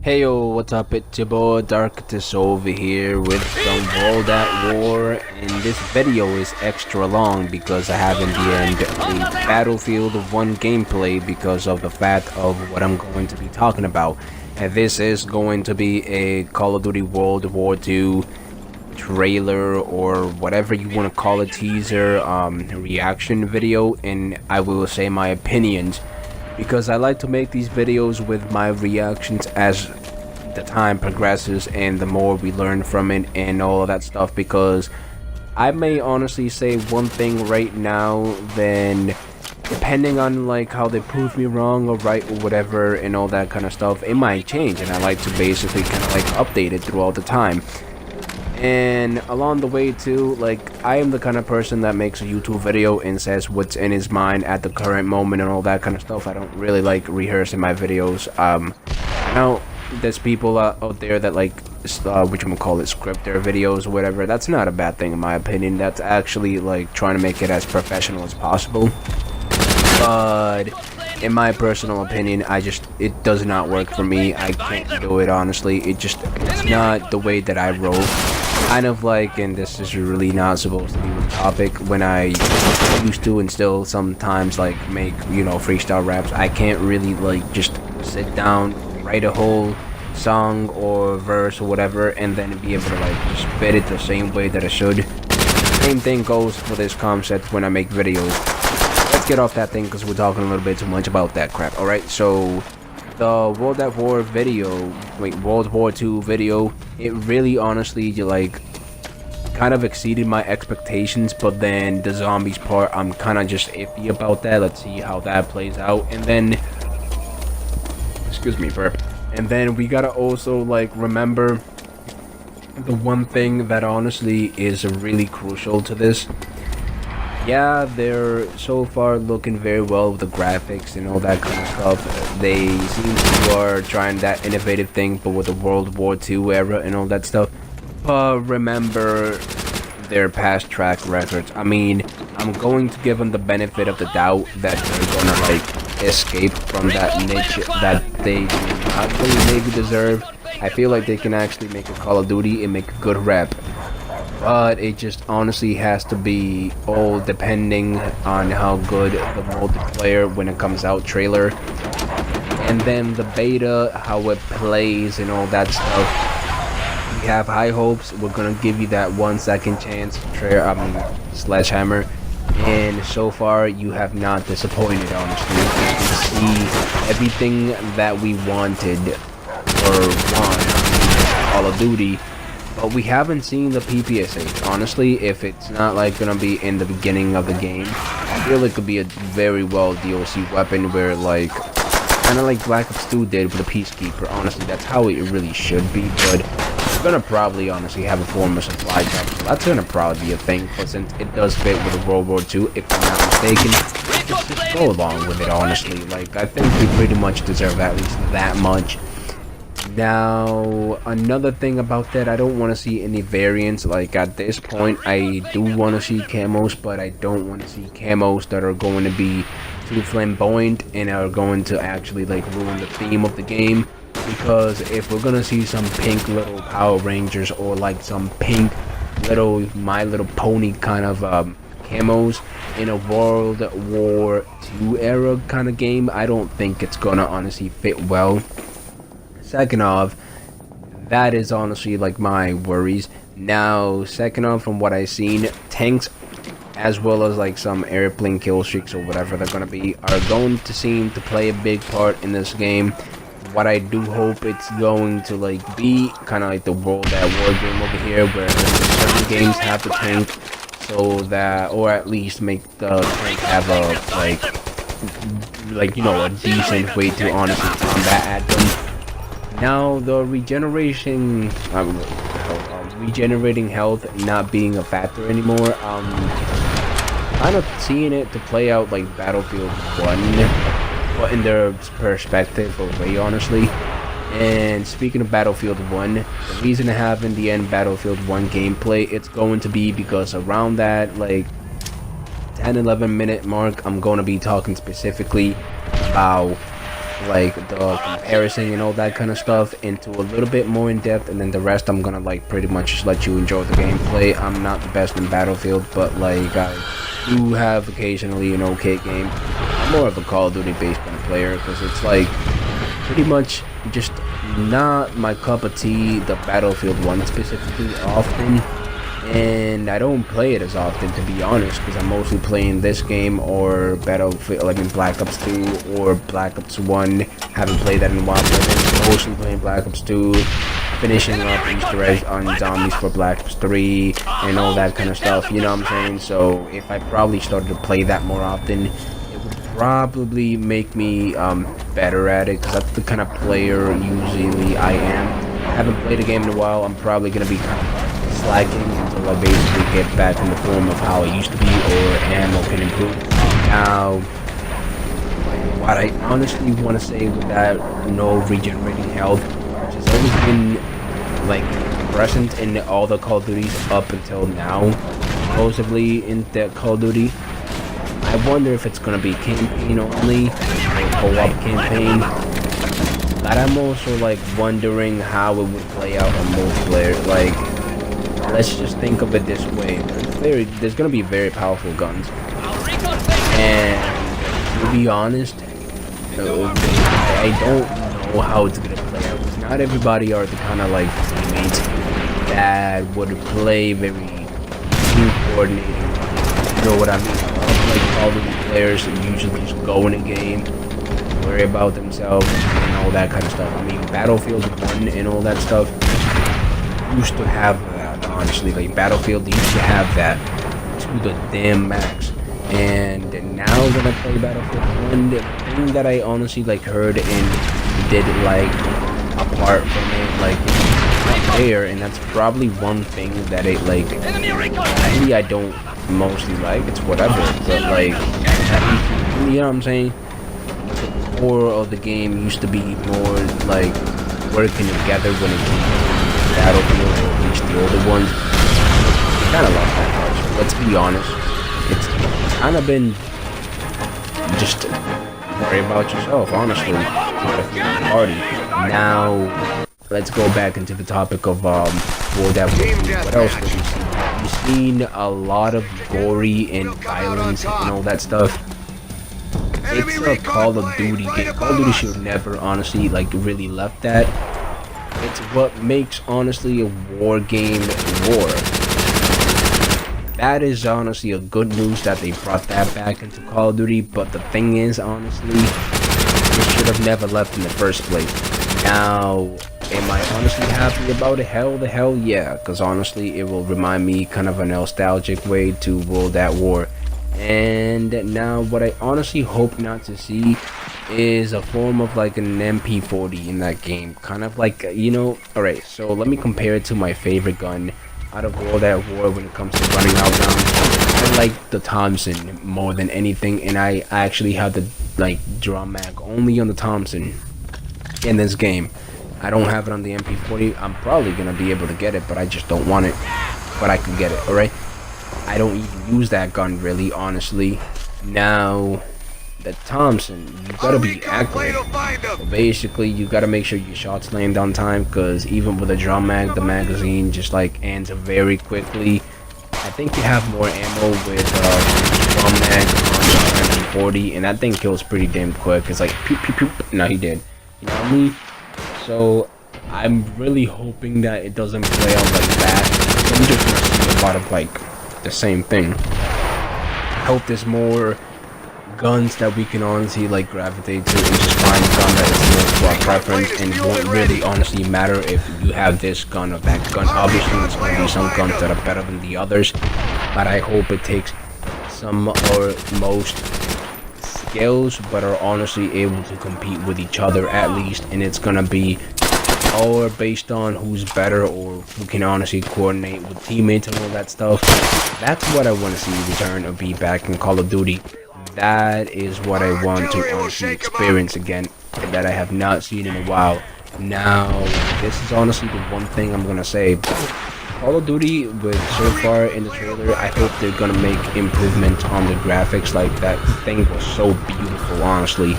Hey yo, what's up? It's your boy Darkatous over here with some World at War, and this video is extra long because I have in the end a Battlefield 1 gameplay because of the fact of what I'm going to be talking about. And this is going to be a Call of Duty World War 2 trailer or whatever you want to call it, teaser, reaction video, and I will say my opinions. Because I like to make these videos with my reactions as the time progresses and the more we learn from it and all of that stuff, because I may honestly say one thing right now, then depending on like how they prove me wrong or right or whatever and all that kind of stuff, it might change, and I like to basically kind of like update it throughout the time. And along the way too, like, I am the kind of person that makes a YouTube video and says what's in his mind at the current moment and all that kind of stuff. I don't really like rehearsing my videos. I know there's people out there that like whatchamacallit, script their videos or whatever. That's not a bad thing in my opinion. That's actually like trying to make it as professional as possible. But in my personal opinion, it does not work for me. I can't do it, honestly. It's not the way that I roll. Kind of like, and this is really not supposed to be the topic, when I used to and still sometimes like make, you know, freestyle raps, I can't really like just sit down, write a whole song or verse or whatever and then be able to like just spit it the same way that I should. Same thing goes for this concept when I make videos. Let's get off that thing because we're talking a little bit too much about that crap. Alright, so the World at War video, World War 2 video, it really honestly like kind of exceeded my expectations, but then the zombies part, I'm kind of just iffy about that. Let's see how that plays out. And then, excuse me, burp. And then we gotta also like remember the one thing that honestly is really crucial to this. Yeah, they're so far looking very well with the graphics and all that kind of stuff. They seem to are trying that innovative thing, but with the World War II era and all that stuff. But remember their past track records. I mean, I'm going to give them the benefit of the doubt that they're gonna like escape from that niche that they do not really maybe deserve. I feel like they can actually make a Call of Duty and make a good rep. But it just honestly has to be all depending on how good the multiplayer when it comes out trailer, and then the beta, how it plays and all that stuff. We have high hopes. We're gonna give you that 1 second chance, Sledgehammer, and so far you have not disappointed. Honestly, you can see everything that we wanted or want Call of Duty. But we haven't seen the PPSH. Honestly, if it's not like gonna be in the beginning of the game, I feel it could be a very well DLC weapon where like, kind of like Black Ops 2 did with the Peacekeeper. Honestly, that's how it really should be, but it's gonna probably honestly have a form of supply drop. So that's gonna probably be a thing, but since it does fit with the World War II, if I'm not mistaken, just go along with it, honestly. Like, I think we pretty much deserve at least that much. Now, another thing about that, I don't want to see any variants. Like, at this point, I do want to see camos, but I don't want to see camos that are going to be too flamboyant and are going to actually, like, ruin the theme of the game. Because if we're going to see some pink little Power Rangers or, like, some pink little My Little Pony kind of camos in a World War II era kind of game, I don't think it's going to honestly fit well. Second off, that is honestly like my worries. Now, second off, from what I've seen, tanks as well as like some airplane kill streaks or whatever they're gonna be are going to seem to play a big part in this game. What I do hope it's going to like be kind of like the World at War game over here, where certain games have the tank, so that, or at least make the tank have a like you know, a decent way to honestly combat at them. Now, the regenerating health not being a factor anymore, kind of seeing it to play out like Battlefield 1, but in their perspective or way, honestly. And speaking of Battlefield 1, the reason to have in the end Battlefield 1 gameplay, it's going to be because around that like 10-11 minute mark, I'm going to be talking specifically about like the comparison and all that kind of stuff into a little bit more in depth, and then the rest I'm gonna like pretty much just let you enjoy the gameplay. I'm not the best in Battlefield, but like I do have occasionally an okay game. I'm more of a Call of Duty based kind of player because it's like pretty much just not my cup of tea, the Battlefield 1 specifically, often. And I don't play it as often, to be honest, because I'm mostly playing this game or Battlefield, like in Black Ops 2 or Black Ops 1. Haven't played that in a while, but I'm mostly playing Black Ops 2, finishing up Easter eggs on zombies for Black Ops 3, and all that kind of stuff, you know what I'm saying? So if I probably started to play that more often, it would probably make me better at it, because that's the kind of player usually I am. I haven't played a game in a while. I'm probably going to be kind of slacking until I basically get back in the form of how I used to be, or ammo can improve. Now, what I honestly want to say with that no regenerating health, which has always been like present in all the Call of Duties up until now, supposedly in the Call of Duty. I wonder if it's gonna be campaign only or co-op campaign. But I'm also like wondering how it would play out on multiplayer. Like, let's just think of it this way: there's gonna be very powerful guns, and to be honest, I don't know how it's gonna play out. Because not everybody are the kind of like teammates that would play very team coordinating. You know what I mean? Like all the players usually just go in a game, worry about themselves and all that kind of stuff. I mean, Battlefield 1 and all that stuff used to have that, honestly. Like Battlefield used to have that to the damn max. And now when I play Battlefield 1, the thing that I honestly like heard and did like apart from it, like not there, and that's probably one thing that it like actually I don't mostly like. It's whatever, but like you know what I'm saying? The core of the game used to be more like working together when it came to Battlefield, or at least the older ones. Kind of lost that part. So let's be honest, it's kind of been just worry about yourself, honestly. Party. Now, let's go back into the topic of World At War. What else did we see? We've seen a lot of gory and violence and all that stuff. It's a Call of Duty game. Call of Duty should never, honestly, like really left that. It's what makes, honestly, a war game war. That is honestly a good news that they brought that back into Call of Duty, but the thing is, honestly, it should have never left in the first place. Now, am I honestly happy about it? Hell the hell yeah, because honestly, it will remind me kind of a nostalgic way to World at War. And now, what I honestly hope not to see is a form of like an MP40 in that game. Kind of like, you know, alright, so let me compare it to my favorite gun out of World at War when it comes to running out rounds. I like the Thompson more than anything, and I actually have the like drum mag only on the Thompson in this game. I don't have it on the MP40. I'm probably gonna be able to get it, but I just don't want it. But I can get it, alright? I don't even use that gun really, honestly. Now, the Thompson, you gotta be accurate. So basically, you gotta make sure your shots land on time, because even with a drum mag, the magazine just like ends very quickly. I think you have more ammo with drum mag on the MP40, and that thing kills pretty damn quick. It's like pew pew pew. No, he did. You know what I mean? So I'm really hoping that it doesn't play out like that. I'm just gonna see a lot of like the same thing. I hope there's more guns that we can honestly like gravitate to and just find a gun that is more to our preference, and it won't really honestly matter if you have this gun or that gun. Obviously there's going to be some guns that are better than the others, but I hope it takes some or most skills but are honestly able to compete with each other at least, and it's gonna be or based on who's better or who can honestly coordinate with teammates and all that stuff. That's what I want to see return or be back in Call of Duty. That is what I want to honestly experience again, that I have not seen in a while. Now, this is honestly the one thing I'm gonna say. Call of Duty, with so far in the trailer, I hope they're gonna make improvements on the graphics. Like, that thing was so beautiful, honestly.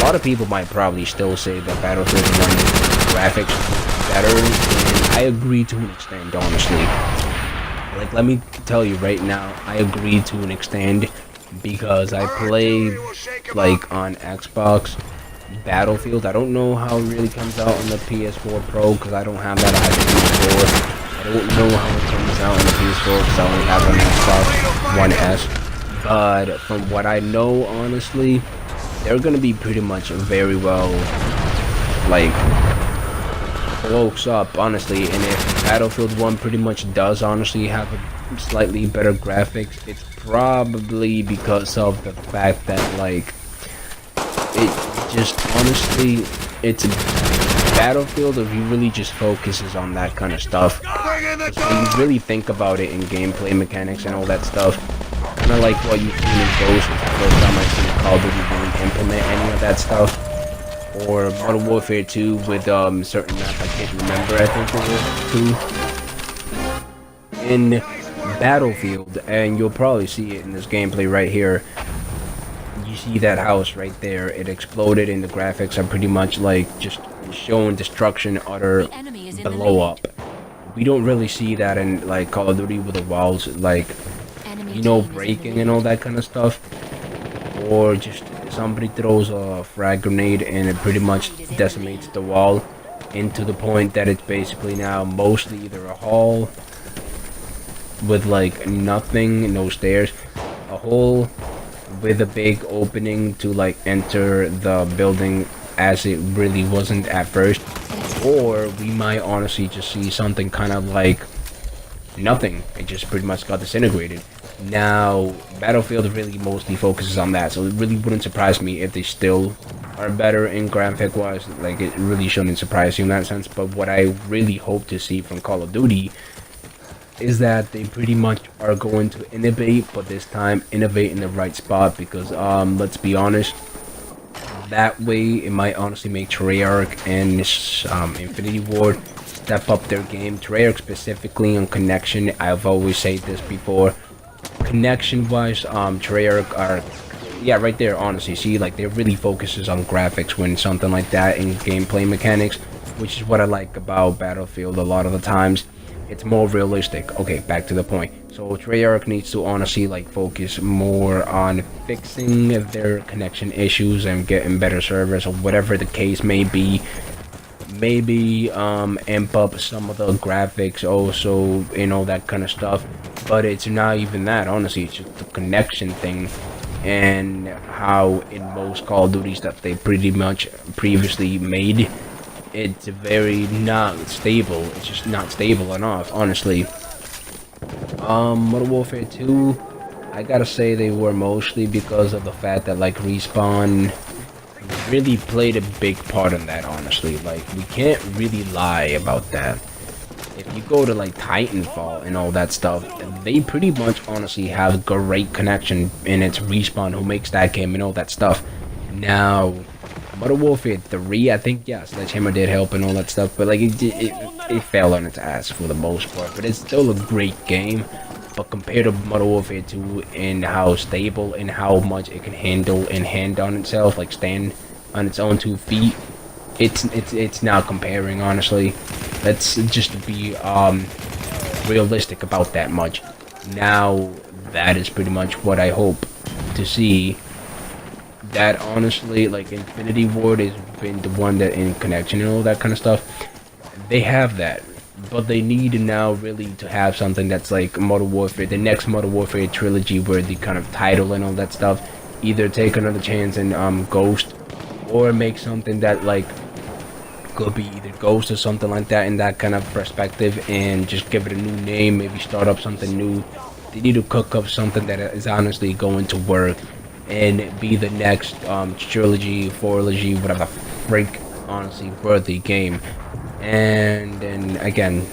lot of people might probably still say that Battlefield 1 graphics better, and I agree to an extent, honestly. Like, let me tell you right now, I agree to an extent, because I play, like, on Xbox Battlefield. I don't know how it really comes out on the PS4 Pro, because I don't have that. I have the PS4. I don't know how it comes out on the PS4, because I only have an Xbox One S. But from what I know, honestly, they're gonna be pretty much very well, like, close up, honestly. And if Battlefield 1 pretty much does honestly have a slightly better graphics, it's probably because of the fact that, like, it just honestly, it's Battlefield if you really just focuses on that kind of stuff. So you really think about it in gameplay mechanics and all that stuff, kind of like what you've seen in Ghost. It's the first time I've seen Call of Duty really implement any of that stuff. Or Modern Warfare 2 with certain maps I can't remember, I think it was 2. In Battlefield, and you'll probably see it in this gameplay right here. You see that house right there, it exploded, and the graphics are pretty much like just showing destruction, utter blow up. We don't really see that in like Call of Duty with the walls, like, you know, breaking and all that kind of stuff. Or just somebody throws a frag grenade and it pretty much decimates the wall into the point that it's basically now mostly either a hall with like nothing, no stairs, a hole with a big opening to like enter the building as it really wasn't at first, or we might honestly just see something kind of like nothing, it just pretty much got disintegrated. Now Battlefield really mostly focuses on that, so it really wouldn't surprise me if they still are better in graphic wise. Like, it really shouldn't surprise you in that sense. But what I really hope to see from Call of Duty is that they pretty much are going to innovate, but this time innovate in the right spot, because let's be honest, that way it might honestly make Treyarch and Infinity Ward step up their game. Treyarch specifically on connection, I've always said this before, connection wise, Treyarch are, yeah, right there, honestly, see, like, they really focuses on graphics when something like that in gameplay mechanics, which is what I like about Battlefield a lot of the times. It's more realistic. Okay, back to the point. So Treyarch needs to honestly like focus more on fixing their connection issues and getting better servers, or whatever the case may be. Maybe amp up some of the graphics also, you know, that kind of stuff. But it's not even that, honestly. It's just the connection thing, and how in most Call of Duties that they pretty much previously made, it's very not stable. It's just not stable enough, honestly. Modern Warfare 2, I gotta say they were mostly because of the fact that like Respawn really played a big part in that, honestly. Like, we can't really lie about that. If you go to like Titanfall and all that stuff, they pretty much honestly have great connection, and it's Respawn who makes that game and all that stuff. Now Modern Warfare 3, I think, yeah, Sledgehammer did help and all that stuff, but like it fell on its ass for the most part. But it's still a great game. But compared to Modern Warfare 2 and how stable and how much it can handle and hand on itself, like stand on its own 2 feet, it's not comparing, honestly. Let's just be realistic about that much. Now that is pretty much what I hope to see. That honestly, like, Infinity Ward has been the one that in connection and all that kind of stuff, they have that, but they need now really to have something that's like Modern Warfare, the next Modern Warfare trilogy, where the kind of title and all that stuff, either take another chance in Ghost, or make something that like could be either Ghost or something like that in that kind of perspective, and just give it a new name, maybe start up something new. They need to cook up something that is honestly going to work and be the next trilogy, fourlogy, whatever freak, honestly worthy game. And then again,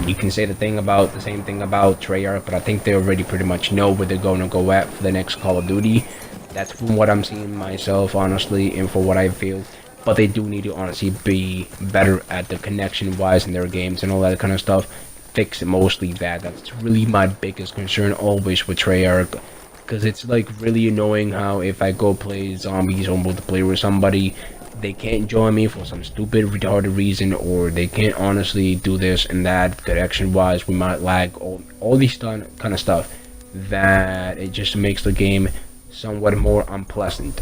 you can say the same thing about Treyarch, but I think they already pretty much know where they're going to go at for the next Call of Duty. That's from what I'm seeing myself, honestly, and for what I feel. But they do need to honestly be better at the connection wise in their games and all that kind of stuff. Fix mostly that. That's really my biggest concern always with Treyarch. because it's like really annoying how if I go play zombies or multiplayer with somebody, they can't join me for some stupid retarded reason, or they can't honestly do this and that connection wise, we might lag, all these kind of stuff, that it just makes the game somewhat more unpleasant.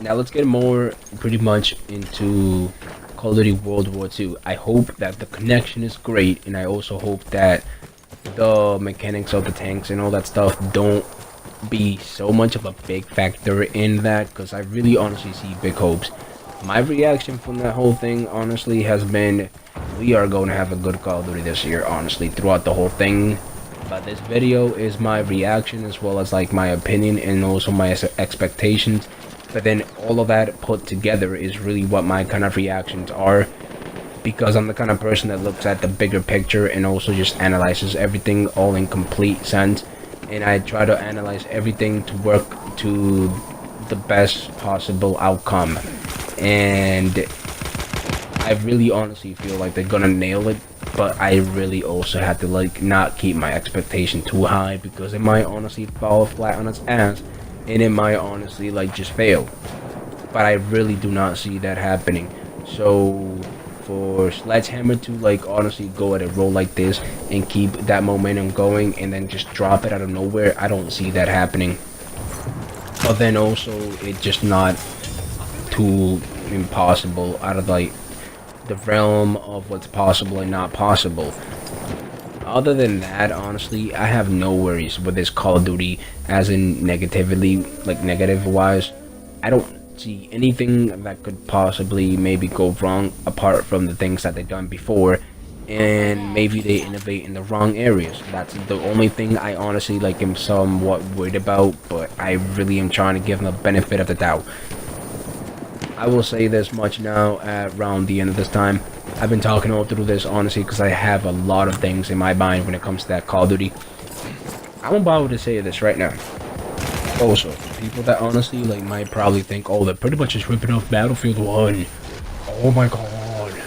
Now let's get more pretty much into Call of Duty World War 2. I hope that the connection is great, and I also hope that the mechanics of the tanks and all that stuff don't be so much of a big factor in that, because I really honestly see big hopes. My reaction from that whole thing honestly has been, we are going to have a good Call of Duty this year, honestly, throughout the whole thing. But this video is my reaction as well as like my opinion and also my expectations. But then all of that put together is really what my kind of reactions are, because I'm the kind of person that looks at the bigger picture and also just analyzes everything all in complete sense, and I try to analyze everything to work to the best possible outcome. And I really honestly feel like they're gonna nail it, but I really also have to like not keep my expectation too high, because it might honestly fall flat on its ass and it might honestly like just fail. But I really do not see that happening. So for Sledgehammer to like honestly go at a roll like this and keep that momentum going and then just drop it out of nowhere, I don't see that happening. But then also it's just not too impossible out of like the realm of what's possible and not possible. Other than that, honestly, I have no worries with this Call of Duty, as in negatively, like negative wise. I don't see anything that could possibly maybe go wrong apart from the things that they've done before, and maybe they innovate in the wrong areas. That's the only thing I honestly like am somewhat worried about, but I really am trying to give them the benefit of the doubt. I will say this much now at around the end of this time. I've been talking all through this honestly because I have a lot of things in my mind when it comes to that Call of Duty. I'm about to say this right now. Also, people that honestly like might probably think, oh, they're pretty much just ripping off Battlefield 1. Oh my god.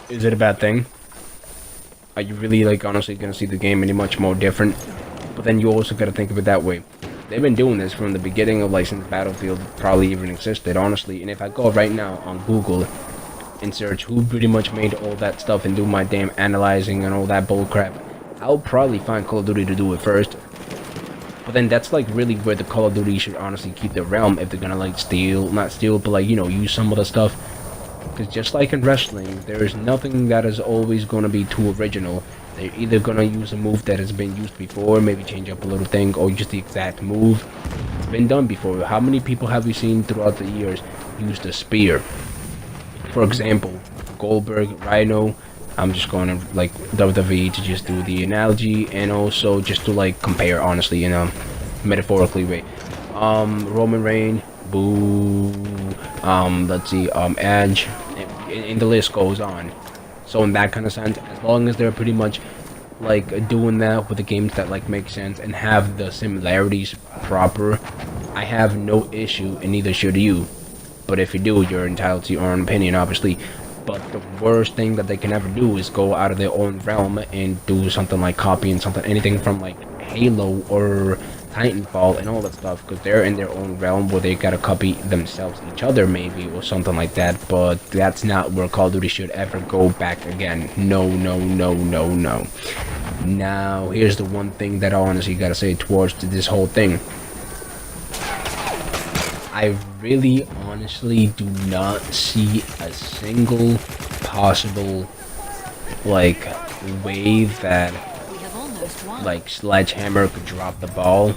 Is it a bad thing? Are you really like honestly gonna see the game any much more different? But then you also gotta think of it that way. They've been doing this from the beginning of like since Battlefield probably even existed, honestly. And if I go right now on Google and search who pretty much made all that stuff and do my damn analyzing and all that bullcrap, I'll probably find Call of Duty to do it first. But then that's like really where the Call of Duty should honestly keep their realm, if they're gonna like not steal, but like, you know, use some of the stuff. Because just like in wrestling, there is nothing that is always gonna be too original. They're either gonna use a move that has been used before, maybe change up a little thing, or use the exact move. It's been done before. How many people have we seen throughout the years use the spear? For example, Goldberg, Rhino. I'm just going to like WWE to just do the analogy, and also just to like compare honestly in a metaphorically way. Roman Reigns, boo. Let's see, Edge, and the list goes on. So in that kind of sense, as long as they're pretty much like doing that with the games that like make sense and have the similarities proper, I have no issue, and neither should you. But if you do, you're entitled to your own opinion, obviously. But the worst thing that they can ever do is go out of their own realm and do something like copying something, anything from like Halo or Titanfall and all that stuff, because they're in their own realm where they gotta copy themselves, each other maybe, or something like that. But that's not where Call of Duty should ever go back again. No, no, no, no, no. Now, here's the one thing that I honestly gotta say towards this whole thing. I really honestly do not see a single possible like way that like Sledgehammer could drop the ball.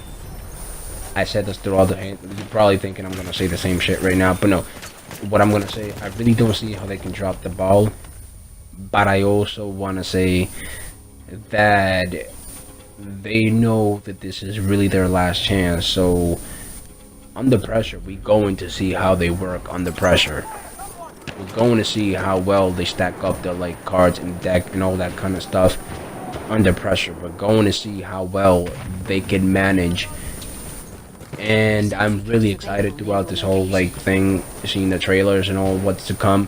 I said this through all the hand. You're probably thinking I'm gonna say the same shit right now, but no. What I'm gonna say, I really don't see how they can drop the ball. But I also wanna say that they know that this is really their last chance, so under pressure, we're going to see how they work under pressure. We're going to see how well they stack up their like cards and deck and all that kind of stuff under pressure. We're going to see how well they can manage. And I'm really excited throughout this whole like thing, seeing the trailers and all what's to come.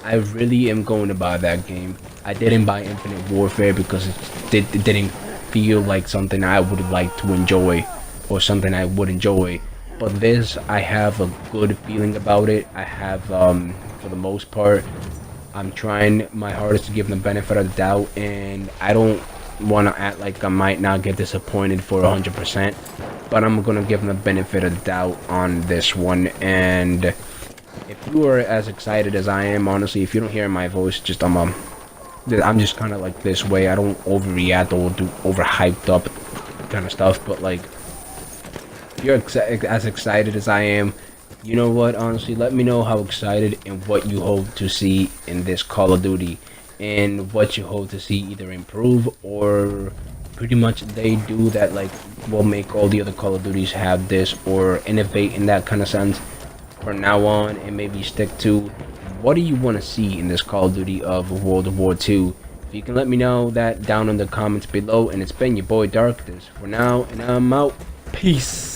I really am going to buy that game. I didn't buy Infinite Warfare because it didn't feel like something I would like to enjoy. or something I would enjoy. But this, I have a good feeling about it. I have, for the most part, I'm trying my hardest to give them the benefit of the doubt, and I don't want to act like I might not get disappointed for 100%, but I'm gonna give them the benefit of the doubt on this one. And if you are as excited as I am, honestly, if you don't hear my voice, just I'm just kind of like this way. I don't overreact or do overhyped up kind of stuff, but like, if you're as excited as I am, you know what, honestly, let me know how excited and what you hope to see in this Call of Duty, and what you hope to see either improve or pretty much they do that like will make all the other Call of Duties have this, or innovate in that kind of sense from now on, and maybe stick to what do you want to see in this Call of Duty of World War II. If you can let me know that down in the comments below. And it's been your boy Darkatous for now, and I'm out. Peace.